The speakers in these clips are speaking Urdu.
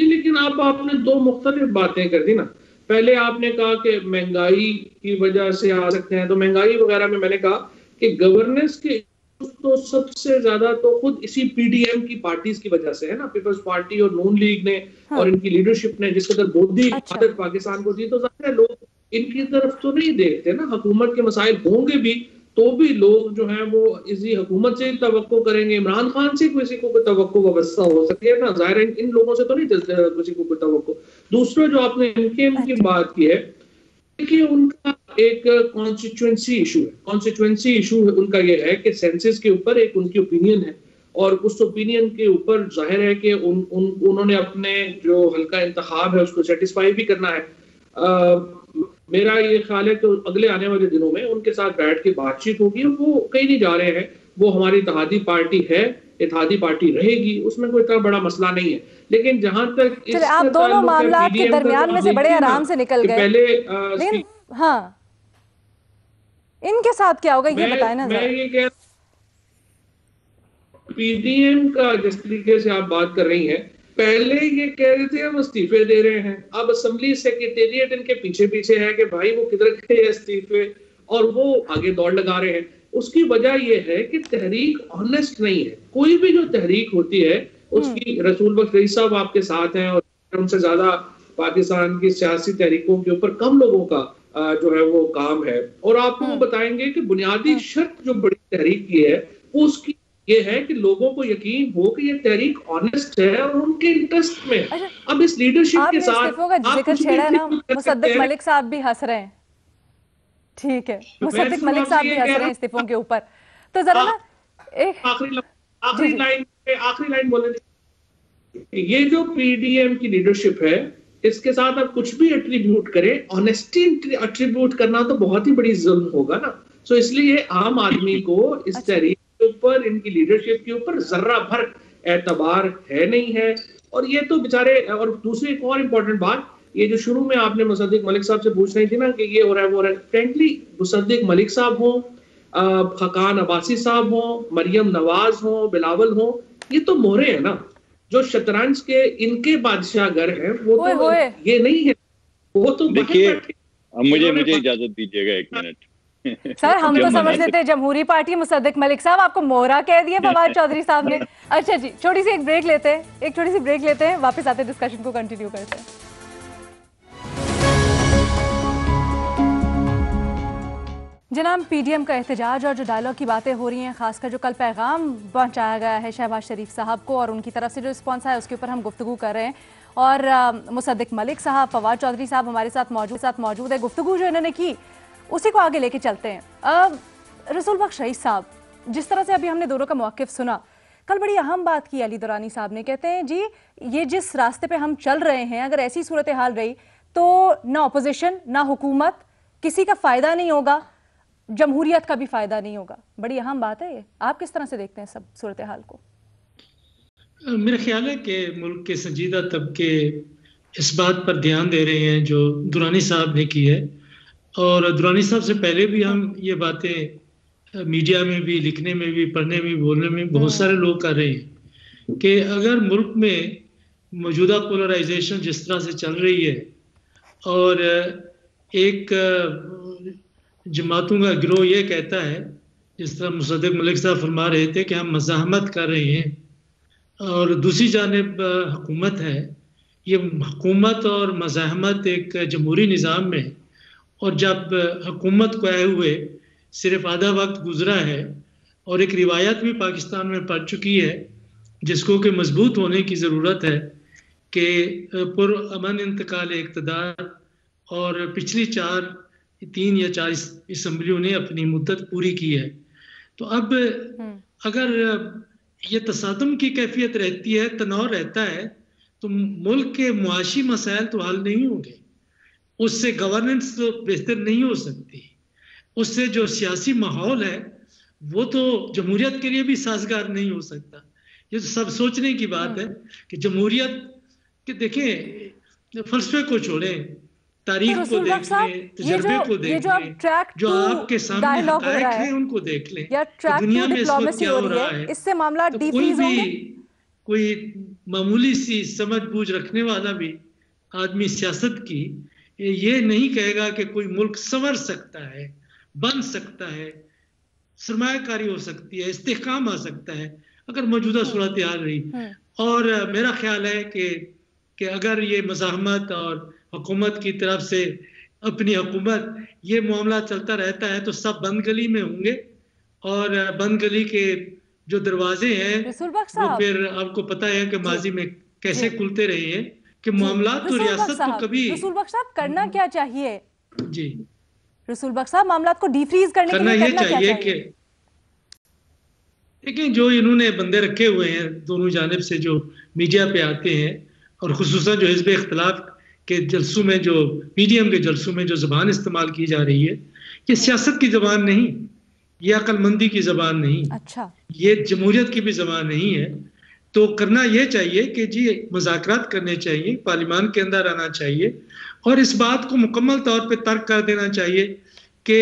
لیکن آپ نے دو مختلف باتیں کر دی نا. پہلے آپ نے کہا کہ مہنگائی کی وجہ سے آ سکتے ہیں, تو مہنگائی وغیرہ میں نے کہا کہ گورننس کے تو سب سے زیادہ تو خود اسی پی ڈی ایم کی پارٹیز کی وجہ سے ہے نا, پیپلز پارٹی اور نون لیگ نے اور ان کی لیڈرشپ نے جس قدر بودھی عادت پاکستان کو دی, تو ظاہر ہے لوگ ان کی طرف تو نہیں دیکھتے نا. حکومت کے مسائل ہوں گے بھی تو بھی لوگ جو ہیں وہ اسی حکومت سے توقع کریں گے. عمران خان سے کسی کو کوئی توقع وابستہ ہو سکتی ہے نا, ظاہر ہے ان لوگوں سے تو نہیں کسی کو کوئی توقع. دوسرا جو آپ نے ان کی بات کی ہے کہ ان کا ایک کانسٹیچوئنسی ایشو ہے. کانسٹیچوئنسی ایشو ان کا یہ ہے کہ سینسس کے اوپر ایک ان کی اوپینین ہے, اور اس اوپینین کے اوپر ظاہر ہے کہ انہوں نے اپنے جو حلقہ انتخاب ہے اس کو سیٹسفائی بھی کرنا ہے. میرا یہ خیال ہے کہ اگلے آنے والے دنوں میں ان کے ساتھ بیٹھ کے بات چیت ہوگی. وہ کہیں نہیں جا رہے ہیں, وہ ہماری اتحادی پارٹی ہے, اتحادی پارٹی رہے گی, اس میں کوئی اتنا بڑا مسئلہ نہیں ہے. لیکن جہاں تک آپ دونوں معاملات کے درمیان میں سے بڑے آرام سے نکل گئے, لیکن ہاں ان کے ساتھ کیا ہوگا یہ بتائیں نا. میں یہ کہہ پی ڈی ایم کا جس طریقے سے آپ بات کر رہی ہیں, پہلے یہ کہہ رہے تھے ہم استعفے دے رہے ہیں, اب اسمبلی سیکریٹریٹ ان کے پیچھے ہے کہ بھائی وہ کدھر گئے استعفے, اور وہ آگے دوڑ لگا رہے ہیں. اس کی وجہ یہ ہے کہ تحریک آنیسٹ نہیں ہے. کوئی بھی جو تحریک ہوتی ہے اس کی, رسول بخش رئیس صاحب آپ کے ساتھ ہیں اور ان سے زیادہ پاکستان کی سیاسی تحریکوں کے اوپر کم لوگوں کا جو ہے وہ کام ہے, اور آپ کو وہ بتائیں گے کہ بنیادی شرط جو بڑی تحریک کی ہے اس کی یہ ہے کہ لوگوں کو یقین ہو کہ یہ تحریک آنیسٹ ہے اور ان کے انٹرسٹ میں. اب اس لیڈرشپ کے ساتھ ذکر چھیڑا ہے نا, مصدق ملک صاحب بھی ہنس رہے ہیں. ٹھیک ہے, مصدق ملک صاحب بھی ہنس رہے ہیں استعفوں کے اوپر. تو ذرا نا آخری لائن بولیں, یہ جو پی ڈی ایم کی لیڈرشپ ہے اس کے ساتھ آپ کچھ بھی ایٹریبیوٹ کریں, آنیسٹی ایٹریبیوٹ کرنا تو بہت ہی بڑی ظلم ہوگا نا. سو اس لیے عام آدمی کو اس تحریک کے اوپر, ان کی لیڈرشپ کے اوپر ذرہ بھر اعتبار ہے نہیں ہے. اور یہ تو بیچارے, اور دوسری ایک اور امپورٹنٹ بات, یہ جو شروع میں آپ نے مصدق ملک صاحب سے پوچھ رہی تھی نا کہ یہ ہو رہا ہے وہ رہا ہے, فرینکلی مصدق ملک صاحب ہوں, خاقان عباسی صاحب ہوں, مریم نواز ہوں, بلاول ہوں, یہ تو مورے ہیں نا جو شطرنج کے ان کے بادشاہ گر ہیں. وہ تو یہ نہیں ہے, وہ تو دیکھیے مجھے اجازت دیجیے گا ایک منٹ. سر ہم تو سمجھتے تھے جمہوری پارٹی مصدق ملک صاحب, آپ کو مورا کہہ دیا فواد چودھری صاحب نے. اچھا جی, چھوٹی سی ایک بریک لیتے ہیں, واپس آتے ڈسکشن کو کنٹینیو کرتے ہیں. جناب, پی ڈی ایم کا احتجاج اور جو ڈائلاگ کی باتیں ہو رہی ہیں, خاص کر جو کل پیغام پہنچایا گیا ہے شہباز شریف صاحب کو اور ان کی طرف سے جو رسپانس ہے اس کے اوپر ہم گفتگو کر رہے ہیں. اور مصدق ملک صاحب, فواد چودھری صاحب ہمارے ساتھ موجود ہے. گفتگو جو انہوں نے کی اسی کو آگے لے کے چلتے ہیں. رسول بخش رئیس صاحب, جس طرح سے ابھی ہم نے دونوں کا موقف سنا, کل بڑی اہم بات کی علی درانی صاحب نے. کہتے ہیں جی یہ جس راستے پہ ہم چل رہے ہیں, اگر ایسی صورتحال رہی تو نہ اپوزیشن نہ حکومت, کسی کا فائدہ نہیں ہوگا, جمہوریت کا بھی فائدہ نہیں ہوگا. بڑی اہم بات ہے یہ. آپ کس طرح سے دیکھتے ہیں سب صورتحال کو؟ میرا خیال ہے کہ ملک کے سنجیدہ طبقے اس بات پر دھیان دے رہے ہیں جو درانی صاحب نے کی ہے, اور درانی صاحب سے پہلے بھی ہم یہ باتیں میڈیا میں بھی, لکھنے میں بھی, پڑھنے میں بھی, بولنے میں بہت سارے لوگ کر رہے ہیں کہ اگر ملک میں موجودہ پولرائزیشن جس طرح سے چل رہی ہے اور ایک جماعتوں کا گروہ یہ کہتا ہے, جس طرح مصدق ملک صاحب فرما رہے تھے کہ ہم مزاحمت کر رہے ہیں, اور دوسری جانب حکومت ہے, یہ حکومت اور مزاحمت ایک جمہوری نظام میں, اور جب حکومت کو آئے ہوئے صرف آدھا وقت گزرا ہے اور ایک روایت بھی پاکستان میں پڑ چکی ہے جس کو کہ مضبوط ہونے کی ضرورت ہے کہ پر امن انتقال اقتدار, اور پچھلی 3 یا 4 اسمبلیوں نے اپنی مدت پوری کی ہے. تو اب اگر یہ تصادم کی کیفیت رہتی ہے, تناؤ رہتا ہے, تو ملک کے معاشی مسائل تو حل نہیں ہوں گے, اس سے گورننس تو بہتر نہیں ہو سکتی, اس سے جو سیاسی ماحول ہے وہ تو جمہوریت کے لیے بھی سازگار نہیں ہو سکتا. یہ تو سب سوچنے کی بات ہے کہ جمہوریت کہ دیکھیں فلسفے کو چھوڑیں, تاریخ کو دیکھ لیں, تجربے کو دیکھ لیں, جو آپ کے سامنے حقائق ہیں ان کو دیکھ لیں. دنیا میں اس وقت کیا ہو رہا ہے, کوئی معمولی سی سمجھ بوجھ رکھنے والا بھی آدمی سیاست کی یہ نہیں کہے گا کہ کوئی ملک سنور سکتا ہے، بن سکتا ہے، سرمایہ کاری ہو سکتی ہے، استحکام آ سکتا ہے اگر موجودہ صورتحال رہی. اور میرا خیال ہے کہ اگر یہ مزاحمت اور حکومت کی طرف سے اپنی حکومت یہ معاملہ چلتا رہتا ہے تو سب بند گلی میں ہوں گے، اور بند گلی کے جو دروازے ہیں وہ پھر آپ کو پتہ ہے کہ ماضی میں کیسے کھلتے رہے ہیں کہ معاملات تو ریاست کو کبھی. رسول بخش صاحب کرنا کیا چاہیے؟ جی رسول بخش صاحب معاملات کو ڈی فریز کرنے کے لیے یہ چاہیے کہ لیکن جو انہوں نے بندے رکھے ہوئے ہیں دونوں جانب سے جو میڈیا پہ آتے ہیں، اور خصوصاً جو حزب اختلاف کے جلسوں میں، جو پی ڈی ایم کے جلسوں میں جو زبان استعمال کی جا رہی ہے، یہ سیاست کی زبان نہیں، یہ عقل مندی کی زبان نہیں، یہ جمہوریت کی بھی زبان نہیں ہے. تو کرنا یہ چاہیے کہ جی مذاکرات کرنے چاہیے، پارلیمان کے اندر آنا چاہیے، اور اس بات کو مکمل طور پہ ترک کر دینا چاہیے کہ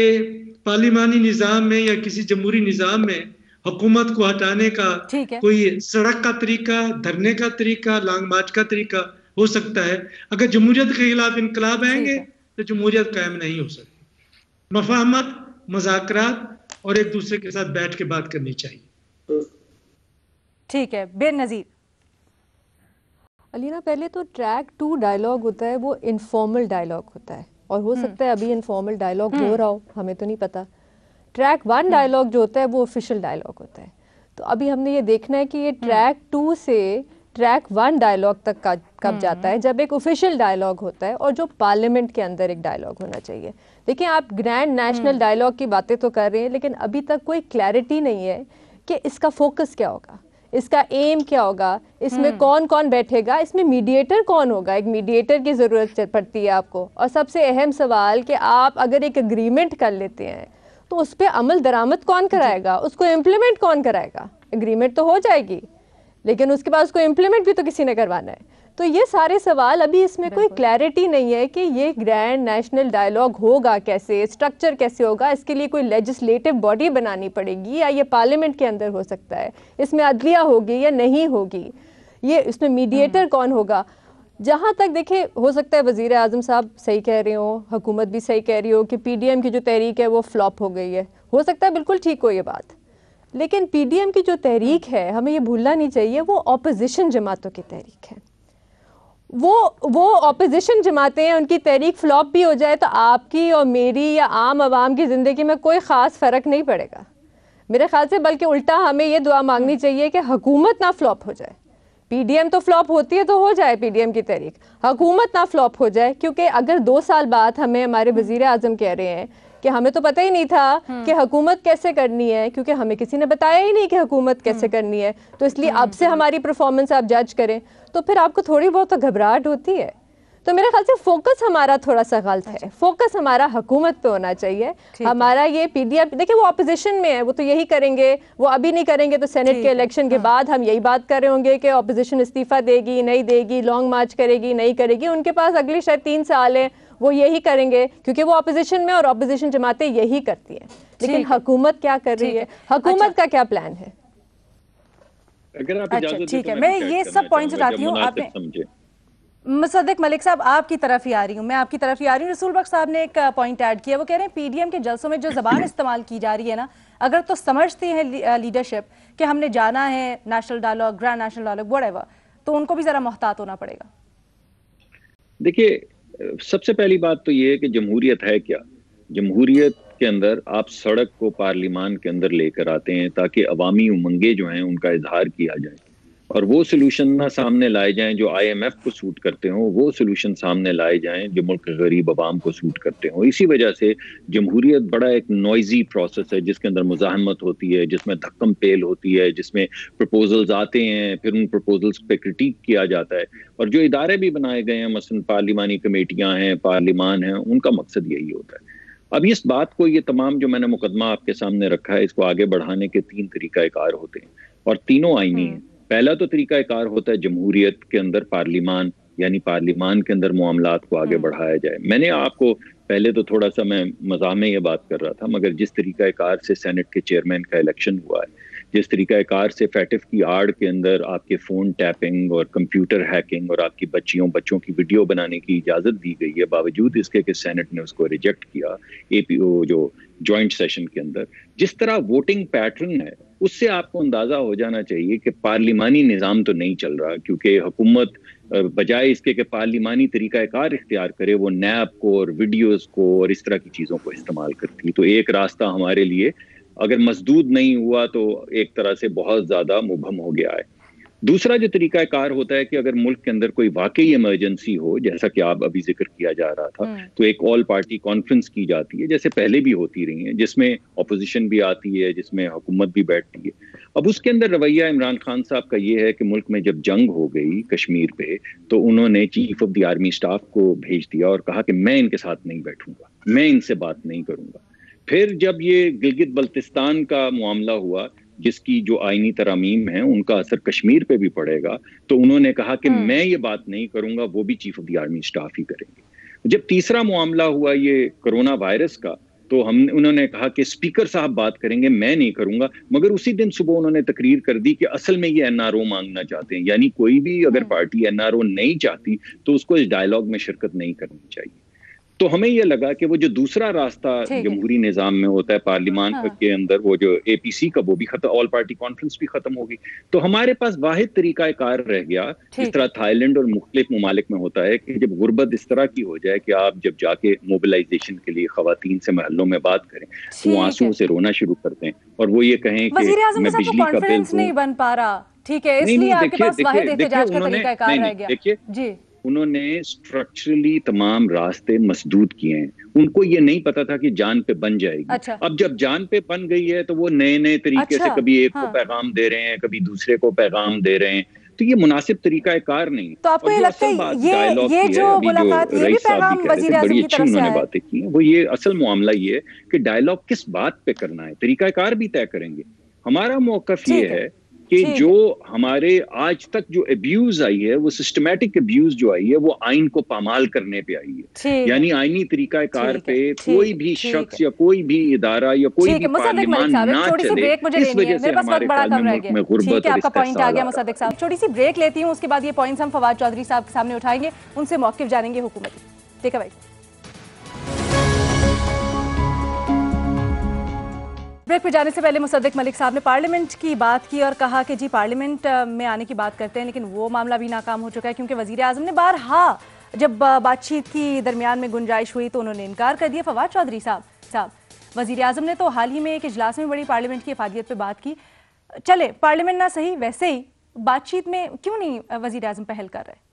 پارلیمانی نظام میں یا کسی جمہوری نظام میں حکومت کو ہٹانے کا کوئی سڑک کا طریقہ، دھرنے کا طریقہ، لانگ مارچ کا طریقہ ہو سکتا ہے. اگر جمہوریت کے خلاف انقلاب آئیں گے تو جمہوریت قائم نہیں ہو سکتی. مفاہمت، مذاکرات اور ایک دوسرے کے ساتھ بیٹھ کے بات کرنی چاہیے. ٹھیک ہے، بے نظیر. علینا، پہلے تو ٹریک 2 ڈائلاگ ہوتا ہے وہ انفارمل ڈائلاگ ہوتا ہے، اور ہو سکتا ہے ابھی انفارمل ڈائلاگ ہو رہا ہو، ہمیں تو نہیں پتا. ٹریک 1 ڈائلاگ جو ہوتا ہے وہ آفیشیل ڈائلاگ ہوتا ہے. تو ابھی ہم نے یہ دیکھنا ہے کہ یہ ٹریک 2 سے ٹریک 1 ڈائلاگ تک کب جاتا ہے، جب ایک آفیشیل ڈائلاگ ہوتا ہے اور جو پارلیمنٹ کے اندر ایک ڈائلاگ ہونا چاہیے. دیکھیں، آپ گرینڈ نیشنل ڈائلاگ کی باتیں تو کر رہے ہیں، لیکن ابھی تک کوئی کلیئرٹی نہیں ہے کہ اس کا فوکس کیا ہوگا، اس کا ایم کیا ہوگا، اس میں کون کون بیٹھے گا، اس میں میڈیٹر کون ہوگا. ایک میڈیٹر کی ضرورت پڑتی ہے آپ کو. اور سب سے اہم سوال کہ آپ اگر ایک اگریمنٹ کر لیتے ہیں تو اس پہ عمل درآمد کون کرائے گا، اس کو امپلیمنٹ کون کرائے گا. اگریمنٹ تو ہو جائے گی لیکن اس کے بعد اس کو امپلیمنٹ بھی تو کسی نے کروانا ہے. تو یہ سارے سوال ابھی اس میں کوئی کلیئرٹی نہیں ہے کہ یہ گرینڈ نیشنل ڈائلاگ ہوگا کیسے، اسٹرکچر کیسے ہوگا. اس کے لیے کوئی لیجسلیٹو باڈی بنانی پڑے گی یا یہ پارلیمنٹ کے اندر ہو سکتا ہے، اس میں عدلیہ ہوگی یا نہیں ہوگی، یہ اس میں میڈیٹر کون ہوگا. جہاں تک دیکھیں، ہو سکتا ہے وزیر اعظم صاحب صحیح کہہ رہے ہوں، حکومت بھی صحیح کہہ رہی ہو کہ پی ڈی ایم کی جو تحریک ہے وہ فلاپ ہو گئی ہے. ہو سکتا ہے بالکل ٹھیک ہو یہ بات، لیکن پی ڈی ایم کی جو تحریک ہے ہمیں یہ بھولنا نہیں چاہیے وہ اپوزیشن جماعتوں کی تحریک ہے. وہ اپوزیشن جماعتیں ہیں، ان کی تحریک فلاپ بھی ہو جائے تو آپ کی اور میری یا عام عوام کی زندگی میں کوئی خاص فرق نہیں پڑے گا میرے خیال سے. بلکہ الٹا ہمیں یہ دعا مانگنی چاہیے کہ حکومت نہ فلاپ ہو جائے. پی ڈی ایم تو فلاپ ہوتی ہے تو ہو جائے پی ڈی ایم کی تحریک، حکومت نہ فلاپ ہو جائے. کیونکہ اگر 2 سال بعد ہمیں ہمارے وزیر اعظم کہہ رہے ہیں کہ ہمیں تو پتہ ہی نہیں تھا کہ حکومت کیسے کرنی ہے، کیونکہ ہمیں کسی نے بتایا ہی نہیں کہ حکومت کیسے کرنی ہے، تو اس لیے اب سے ہماری پرفارمنس آپ جج کریں، تو پھر آپ کو تھوڑی بہت تو گھبراہٹ ہوتی ہے. تو میرے خیال سے فوکس ہمارا تھوڑا سا غلط ہے. فوکس ہمارا حکومت پہ ہونا چاہیے. ہمارا یہ پی ڈی ایم، دیکھیں وہ اپوزیشن میں ہے، وہ تو یہی کریں گے، وہ ابھی نہیں کریں گے تو سینٹ کے الیکشن کے بعد ہم یہی بات کر رہے ہوں گے کہ اپوزیشن استعفیٰ دے گی نہیں دے گی، لانگ مارچ کرے گی نہیں کرے گی. ان کے پاس اگلی شاید 3 سال ہیں، وہ یہی کریں گے کیونکہ وہ اپوزیشن میں، اور اپوزیشن جماعتیں یہی کرتی ہیں. لیکن حکومت کیا کر رہی ہے، حکومت کا کیا پلان ہے؟ اگر آپ اجازت دیں ٹھیک ہے، میں یہ سب پوائنٹس اٹھاتی ہوں. آپ نے مصدق ملک صاحب آپ کی طرف ہی آ رہی ہوں، میں آپ کی طرف ہی آ رہی ہوں. رسول بخش صاحب نے ایک پوائنٹ ایڈ کیا، وہ کہہ رہے ہیں پی ڈی ایم کے جلسوں میں جو زبان استعمال کی جا رہی ہے نا، اگر تو سمجھتی ہیں لیڈرشپ کہ ہم نے جانا ہے national dialogue, grand national dialogue, what ever, تو ان کو بھی ذرا محتاط ہونا پڑے گا. دیکھیے، سب سے پہلی بات تو یہ ہے کہ جمہوریت ہے کیا. جمہوریت کے اندر آپ سڑک کو پارلیمان کے اندر لے کر آتے ہیں تاکہ عوامی امنگیں جو ہیں ان کا اظہار کیا جائے، اور وہ سلوشن نہ سامنے لائے جائیں جو آئی ایم ایف کو سوٹ کرتے ہوں، وہ سلوشن سامنے لائے جائیں جو ملک کے غریب عوام کو سوٹ کرتے ہوں. اسی وجہ سے جمہوریت بڑا ایک نوائزی پروسیس ہے جس کے اندر مزاحمت ہوتی ہے، جس میں دھکم پیل ہوتی ہے، جس میں پروپوزلز آتے ہیں، پھر ان پروپوزلز پہ کرٹیک کیا جاتا ہے. اور جو ادارے بھی بنائے گئے ہیں، مثلا پارلیمانی کمیٹیاں ہیں، پارلیمان ہیں، ان کا مقصد یہی ہوتا ہے. اب اس بات کو، یہ تمام جو میں نے مقدمہ آپ کے سامنے رکھا ہے، اس کو آگے بڑھانے کے 3 طریقہ کار ہوتے ہیں، اور تینوں آئینی ہیں. پہلا تو طریقہ کار ہوتا ہے جمہوریت کے اندر پارلیمان، یعنی پارلیمان کے اندر معاملات کو آگے بڑھایا جائے. میں نے آپ کو پہلے تو تھوڑا سا میں مزاح میں یہ بات کر رہا تھا، مگر جس طریقہ کار سے سینٹ کے چیئرمین کا الیکشن ہوا ہے، جس طریقہ کار سے فیٹف کی آڑ کے اندر آپ کے فون ٹیپنگ اور کمپیوٹر ہیکنگ اور آپ کی بچوں کی ویڈیو بنانے کی اجازت دی گئی ہے، باوجود اس کے کہ سینٹ نے اس کو ریجیکٹ کیا اے پی او جو جوائنٹ سیشن کے اندر، جس طرح ووٹنگ پیٹرن ہے اس سے آپ کو اندازہ ہو جانا چاہیے کہ پارلیمانی نظام تو نہیں چل رہا، کیونکہ حکومت بجائے اس کے کہ پارلیمانی طریقہ کار اختیار کرے، وہ نیب کو اور ویڈیوز کو اور اس طرح کی چیزوں کو استعمال کرتی. تو ایک راستہ ہمارے لیے اگر مسدود نہیں ہوا تو ایک طرح سے بہت زیادہ مبہم ہو گیا ہے. دوسرا جو طریقہ کار ہوتا ہے کہ اگر ملک کے اندر کوئی واقعی ایمرجنسی ہو، جیسا کہ آپ ابھی ذکر کیا جا رہا تھا، تو ایک آل پارٹی کانفرنس کی جاتی ہے جیسے پہلے بھی ہوتی رہی ہیں، جس میں اپوزیشن بھی آتی ہے، جس میں حکومت بھی بیٹھتی ہے. اب اس کے اندر رویہ عمران خان صاحب کا یہ ہے کہ ملک میں جب جنگ ہو گئی کشمیر پہ تو انہوں نے chief of the army staff کو بھیج دیا اور کہا کہ میں ان کے ساتھ نہیں بیٹھوں گا، میں ان سے بات نہیں کروں گا. پھر جب یہ گلگت بلتستان کا معاملہ ہوا جس کی جو آئینی ترامیم ہیں ان کا اثر کشمیر پہ بھی پڑے گا، تو انہوں نے کہا کہ میں یہ بات نہیں کروں گا، وہ بھی chief of the army staff ہی کریں گے. جب تیسرا معاملہ ہوا یہ کرونا وائرس کا، تو انہوں نے کہا کہ اسپیکر صاحب بات کریں گے، میں نہیں کروں گا. مگر اسی دن صبح انہوں نے تقریر کر دی کہ اصل میں یہ این آر او مانگنا چاہتے ہیں، یعنی کوئی بھی اگر پارٹی این آر او نہیں چاہتی تو اس کو اس ڈائلاگ میں شرکت نہیں کرنی چاہیے. تو ہمیں یہ لگا کہ وہ جو دوسرا راستہ جمہوری نظام میں ہوتا ہے پارلیمان کے اندر، وہ جو اے پی سی کا، وہ بھی ختم، آل پارٹی کانفرنس بھی ختم ہوگی. تو ہمارے پاس واحد طریقہ کار رہ گیا، جس طرح تھائی لینڈ اور مختلف ممالک میں ہوتا ہے، کہ جب غربت اس طرح کی ہو جائے کہ آپ جب جا کے موبلائزیشن کے لیے خواتین سے محلوں میں بات کریں تو وہ آنسوؤں سے رونا شروع کرتے ہیں اور وہ یہ کہیں کہ میں بجلی کا بل نہیں بن پا رہا. ٹھیک ہے، اس لیے آپ کے پاس واحد احتجاج کا طریقہ کار رہ گیا. دیکھیے انہوں نے اسٹرکچرلی تمام راستے مسدود کیے ہیں. ان کو یہ نہیں پتا تھا کہ جان پہ بن جائے گی. اب جب جان پہ بن گئی ہے تو وہ نئے طریقے سے کبھی ایک کو پیغام دے رہے ہیں، کبھی دوسرے کو پیغام دے رہے ہیں. تو یہ مناسب طریقہ کار نہیں. تو آپ کو یہ لگتا ہے یہ جو ملاقات، یہ بھی پیغام وزیر اعظم کی طرف سے انہوں نے باتیں کی ہیں، وہ یہ اصل معاملہ یہ ہے کہ ڈائلاگ کس بات پہ کرنا ہے، طریقہ کار بھی طے کریں گے. ہمارا موقف یہ ہے کہ جو ہمارے آج تک جو ابیوز آئی ہے، وہ سسٹمیٹک ابیوز جو آئی ہے، وہ آئین کو پامال کرنے پہ آئی ہے. یعنی آئینی طریقہ کار پہ کوئی بھی شخص یا کوئی بھی ادارہ یا کوئی بھی پارلیمان نہ چلے، اس وجہ سے ہمارے ملک میں غربت اور پوائنٹ آ گیا. مصدق صاحب چھوٹی سی بریک لیتی ہوں، اس کے بعد یہ پوائنٹس ہم فواد چودھری صاحب کے سامنے اٹھائیں گے، ان سے موقف جانیں گے حکومتی. ٹھیک ہے بھائی. بریک پہ جانے سے پہلے مصدق ملک صاحب نے پارلیمنٹ کی بات کی اور کہا کہ جی پارلیمنٹ میں آنے کی بات کرتے ہیں، لیکن وہ معاملہ بھی ناکام ہو چکا ہے کیونکہ وزیر اعظم نے بارہا جب بات چیت کی درمیان میں گنجائش ہوئی تو انہوں نے انکار کر دیا. فواد چودھری صاحب وزیر اعظم نے تو حال ہی میں ایک اجلاس میں بڑی پارلیمنٹ کی افادیت پہ بات کی. چلے پارلیمنٹ نہ صحیح، ویسے ہی بات چیت میں کیوں نہیں وزیر اعظم پہل کر رہے؟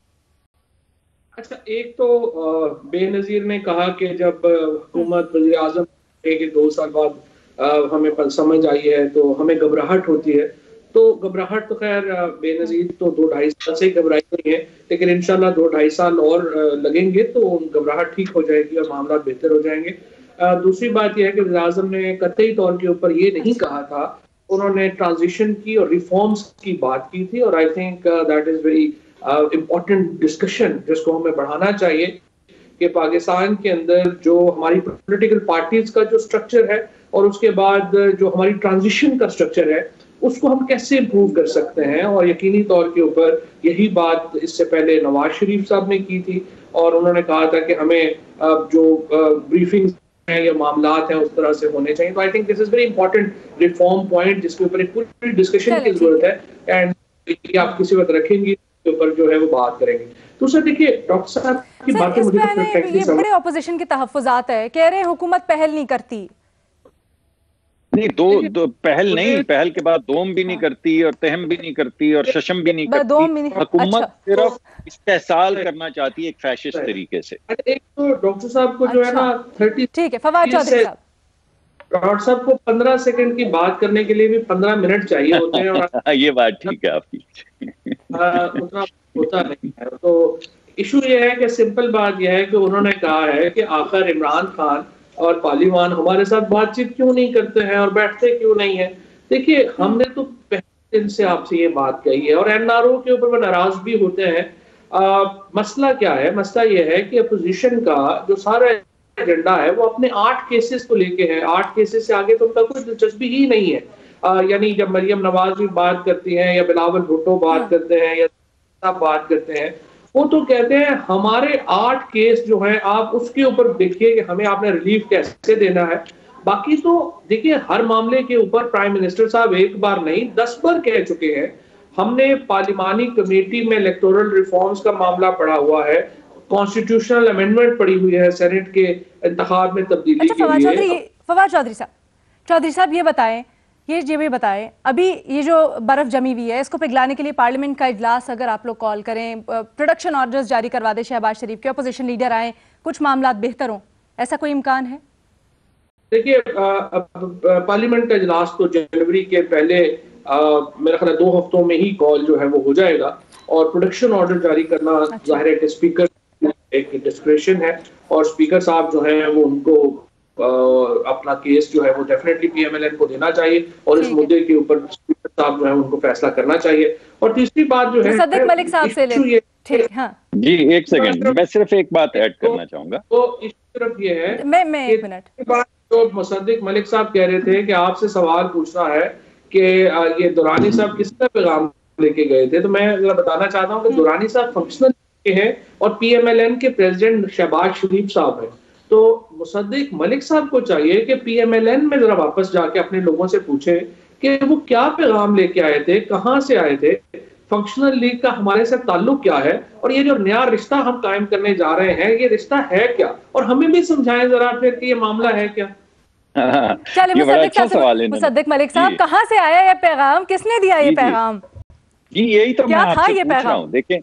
اچھا، ایک تو بے نظیر نے کہا کہ جب حکومت وزیر اعظم کہ 2 سال بعد ہمیں سمجھ آئی ہے تو ہمیں گھبراہٹ ہوتی ہے. تو گھبراہٹ تو خیر بے نظیر تو 2-2.5 سال سے گھبرائی ہوئی ہے، لیکن انشاءاللہ 2-2.5 سال اور لگیں گے تو گھبراہٹ ٹھیک ہو جائے گی اور معاملات بہتر ہو جائیں گے. دوسری بات یہ ہے کہ وزیر اعظم نے قطعی طور کے اوپر یہ نہیں کہا تھا، انہوں نے ٹرانزیشن کی اور ریفارمز کی بات کی تھی، اور I think that is very important discussion جس کو ہمیں بڑھانا چاہیے کہ پاکستان کے اندر جو ہماری پولیٹیکل پارٹیز کا جو سٹرکچر ہے اور اس کے بعد جو ہماری ٹرانزیشن کا سٹرکچر ہے اس کو ہم کیسے امپروو کر سکتے ہیں. اور یقینی طور کے اوپر یہی بات اس سے پہلے نواز شریف صاحب نے کی تھی، اور انہوں نے کہا تھا کہ ہمیں جو بریفنگ ہیں یا معاملات ہیں اس طرح سے ہونے چاہیے. تو I think this is very important reform point جس کے اوپر ایک پوری ڈسکشن کی ضرورت ہے، اینڈ آپ کسی وقت رکھیں گی کے اوپر جو ہے وہ بات کریں گے. دوسرا دیکھیے ڈاکٹر صاحب کی باتیں مجھے یہ بڑے اپوزیشن کے تحفظات ہے، کہہ رہے ہیں حکومت پہل نہیں کرتی. نہیں، دو پہل نہیں، پہل کے بعد دوم بھی نہیں کرتی اور تہم بھی نہیں کرتی اور ششم بھی نہیں کرتی. حکومت صرف استحصال کرنا چاہتی ہے ایک فیشسٹ طریقے سے. ایک تو ڈاکٹر صاحب کو جو ہے نا 30 ٹھیک ہے فواد چودھری صاحب، ڈاکٹر صاحب کو 15 سیکنڈ کی بات کرنے کے لیے بھی 15 منٹ چاہیے ہوتے ہیں، اور یہ بات ٹھیک ہے آپ کی، اتنا ہوتا نہیں ہے. تو ایشو یہ ہے کہ سمپل بات یہ ہے کہ انہوں نے کہا ہے کہ آخر عمران خان اور پارلیمان ہمارے ساتھ بات چیت کیوں نہیں کرتے ہیں اور بیٹھتے کیوں نہیں ہیں. دیکھیے ہم نے تو پہلے دن سے آپ سے یہ بات کہی ہے، اور این آر او کے اوپر وہ ناراض بھی ہوتے ہیں. مسئلہ کیا ہے؟ مسئلہ یہ ہے کہ اپوزیشن کا جو سارا ایجنڈا ہے وہ اپنے 8 کیسز کو لے کے ہے. 8 کیسز سے آگے تو ان کا کوئی دلچسپی ہی نہیں ہے. یعنی جب مریم نواز بھی بات کرتی ہیں یا بلاول بھٹو بات کرتے ہیں یا بات کرتے ہیں، وہ تو کہتے ہیں ہمارے 8 کیس جو ہیں آپ اس کے اوپر دیکھیے کہ ہمیں آپ نے ریلیف کیسے دینا ہے. باقی تو دیکھیے ہر معاملے کے اوپر پرائم منسٹر صاحب ایک بار نہیں 10 بار کہہ چکے ہیں. ہم نے پارلیمانی کمیٹی میں الیکٹورل ریفارمز کا معاملہ پڑا ہوا ہے، کانسٹیٹیوشنل امینڈمنٹ پڑی ہوئی ہے سینٹ کے انتخاب میں تبدیلی کے لیے. فواد چودھری صاحب یہ بتائیں ابھی یہ جو برف جمی ہوئی ہے اس کو پگھلانے کے لیے پارلیمنٹ کا اجلاس اگر آپ لوگ کال کریں، پروڈکشن آرڈرز جاری کروا دے شہباز شریف کے، اپوزیشن لیڈر آئیں، کچھ معاملات بہتر ہوں، ایسا کوئی امکان ہے؟ دیکھیے پارلیمنٹ کا اجلاس تو جنوری کے پہلے میرا خیال ہے 2 ہفتوں میں ہی کال جو ہے وہ ہو جائے گا، اور پروڈکشن آرڈر جاری کرنا ظاہر ہے کہ اسپیکر ایک ڈسکریشن ہے، اور اسپیکر صاحب جو ہیں وہ ان کو اپنا کیس جو ہے وہ definitely P M L N کو دینا چاہیے، اور اس مدعے کے اوپر اسپیکر صاحب جو ہے ان کو فیصلہ کرنا چاہیے. اور تیسری بات جو ہے مصدق ملک صاحب سے جی ایک سیکنڈ میں صرف ایک بات ایڈ کرنا چاہوں گا. تو اس طرف یہ ہے میں ایک منٹ جو مصدق ملک صاحب کہہ رہے تھے کہ آپ سے سوال پوچھنا ہے کہ یہ دورانی صاحب کس کا پیغام لے کے گئے تھے، تو میں ذرا بتانا چاہتا ہوں کہ دورانی صاحب فنکشنل کے ہیں اور پی ایم ایل این کے پریزیڈنٹ شہباز شریف صاحب ہیں. تو مصدق ملک صاحب کو چاہیے کہ پی ایم ایل این میں ذرا واپس جا کے اپنے لوگوں سے پوچھیں کہ وہ کیا پیغام لے کے آئے تھے، کہاں سے آئے تھے، فنکشنل لیگ کا ہمارے سے تعلق کیا ہے، اور یہ جو نیا رشتہ ہم قائم کرنے جا رہے ہیں یہ رشتہ ہے کیا، اور ہمیں بھی سمجھائیں ذرا پھر کہ یہ معاملہ ہے کیا. چلے مصدق ملک صاحب کہاں سے آیا یہ پیغام، کس نے دیا یہ پیغام؟ جی یہی تو میں آپ سے پوچھ رہا ہوں. دیکھیں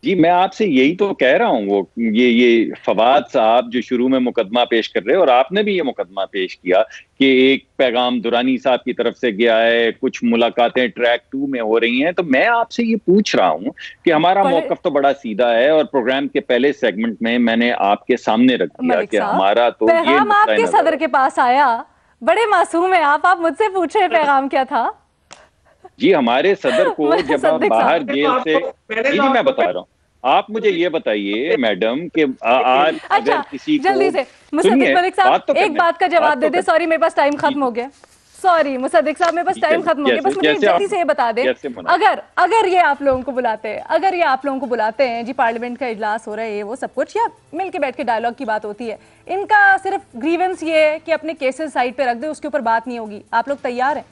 جی میں آپ سے یہی تو کہہ رہا ہوں، وہ یہ فواد صاحب جو شروع میں مقدمہ پیش کر رہے، اور آپ نے بھی یہ مقدمہ پیش کیا کہ ایک پیغام دورانی صاحب کی طرف سے گیا ہے، کچھ ملاقاتیں ٹریک 2 میں ہو رہی ہیں. تو میں آپ سے یہ پوچھ رہا ہوں کہ ہمارا موقف تو بڑا سیدھا ہے، اور پروگرام کے پہلے سیگمنٹ میں نے آپ کے سامنے رکھ دیا کہ ہمارا تو پیغام آپ کے صدر کے پاس آیا، بڑے معصوم ہیں آپ مجھ سے پوچھیں پیغام کیا تھا. جی ہمارے صدر کو جب آپ باہر جیل سے، جی میں بتا رہا ہوں، آپ مجھے یہ بتائیے میڈم کہ آج اگر کسی کو جلدی سے مصدق ملک صاحب ایک بات کا جواب دے دیں. سوری میرے پاس ٹائم ختم ہو گیا، سوری مصدق صاحب میرے پاس ٹائم ختم ہو گیا، بس مجھے جلدی سے یہ بتا دیں اگر یہ آپ لوگوں کو بلاتے ہیں جی پارلیمنٹ کا اجلاس ہو رہا ہے، یہ وہ سب کچھ، یا مل کے بیٹھ کے ڈائلاگ کی بات ہوتی ہے، ان کا صرف گریونس یہ ہے کہ اپنے کیسز سائڈ پہ رکھ دیں، اس کے اوپر بات نہیں ہوگی، آپ لوگ تیار ہیں؟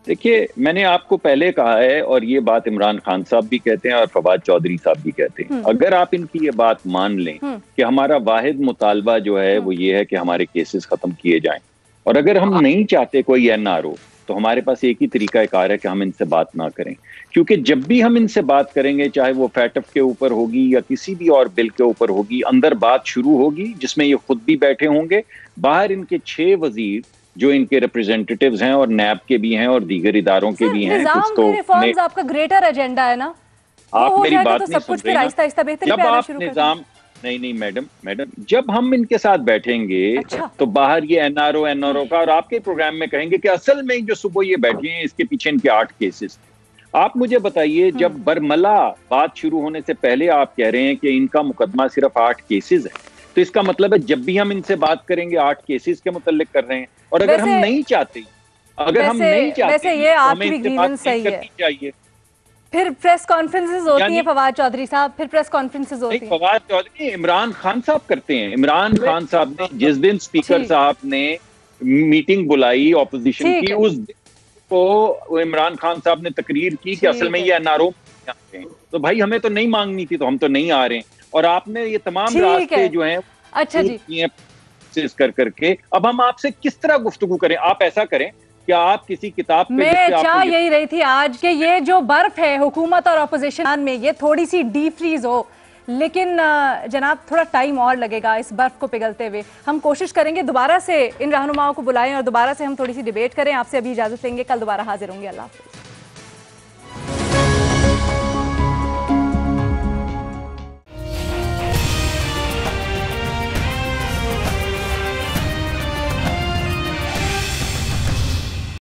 دیکھیے میں نے آپ کو پہلے کہا ہے، اور یہ بات عمران خان صاحب بھی کہتے ہیں اور فواد چودھری صاحب بھی کہتے ہیں، اگر آپ ان کی یہ بات مان لیں کہ ہمارا واحد مطالبہ جو ہے وہ یہ ہے کہ ہمارے کیسز ختم کیے جائیں، اور اگر ہم نہیں چاہتے کوئی این آر او، تو ہمارے پاس ایک ہی طریقہ کار ہے کہ ہم ان سے بات نہ کریں. کیونکہ جب بھی ہم ان سے بات کریں گے، چاہے وہ فیٹف کے اوپر ہوگی یا کسی بھی اور بل کے اوپر ہوگی، اندر بات شروع ہوگی جس میں یہ خود بھی بیٹھے ہوں گے، باہر ان کے 6 وزیر جو ان کے ریپریزنٹیٹیوز ہیں اور نیب کے بھی ہیں اور دیگر اداروں کے بھی ہیں. نظام میں ریفارمز آپ کا گریٹر ایجنڈا ہے نا، آپ میری بات نہیں سن رہے نا. جب آپ نظام نہیں میڈم جب ہم ان کے ساتھ بیٹھیں گے تو باہر یہ این آر او کا، اور آپ کے پروگرام میں کہیں گے کہ اصل میں جو صبح یہ بیٹھے ہیں اس کے پیچھے ان کے 8 کیسز. آپ مجھے بتائیے جب برملا بات شروع ہونے سے پہلے آپ کہہ رہے ہیں کہ ان کا مقدمہ صرف 8 کیسز ہے، تو اس کا مطلب ہے جب بھی ہم ان سے بات کریں گے 8 کیسز کے متعلق کر رہے ہیں. اور اگر ہم نہیں چاہتے ویسے یہ آپ کی گریونس صحیح ہے، چاہیے پھر پریس کانفرنسز ہوتی ہیں فواد چودھری صاحب، پھر پریس کانفرنسز ہوتی ہیں. فواد چودھری عمران خان صاحب کرتے ہیں. عمران خان صاحب نے جس دن اسپیکر صاحب نے میٹنگ بلائی اپوزیشن کی، اس دن کو عمران خان صاحب نے تقریر کی کہ اصل میں یہ این آر او، تو بھائی ہمیں تو نہیں مانگنی تھی، تو ہم تو نہیں آ رہے ہیں. اور آپ نے یہ تمام راستے جو ہیں اچھا جی کر کے، اب ہم آپ سے کس طرح گفتگو کریں؟ آپ ایسا کریں کہ آپ کسی کتاب پہ، میں چاہ یہی رہی تھی آج کہ یہ جو برف ہے حکومت اور اپوزیشن میں یہ تھوڑی سی ڈی فریز ہو، لیکن جناب تھوڑا ٹائم اور لگے گا اس برف کو پگھلتے ہوئے. ہم کوشش کریں گے دوبارہ سے ان رہنماؤں کو بلائیں اور دوبارہ سے ہم تھوڑی سی ڈیبیٹ کریں. آپ سے ابھی اجازت لیں گے، کل دوبارہ حاضر ہوں گے. اللہ حافظ.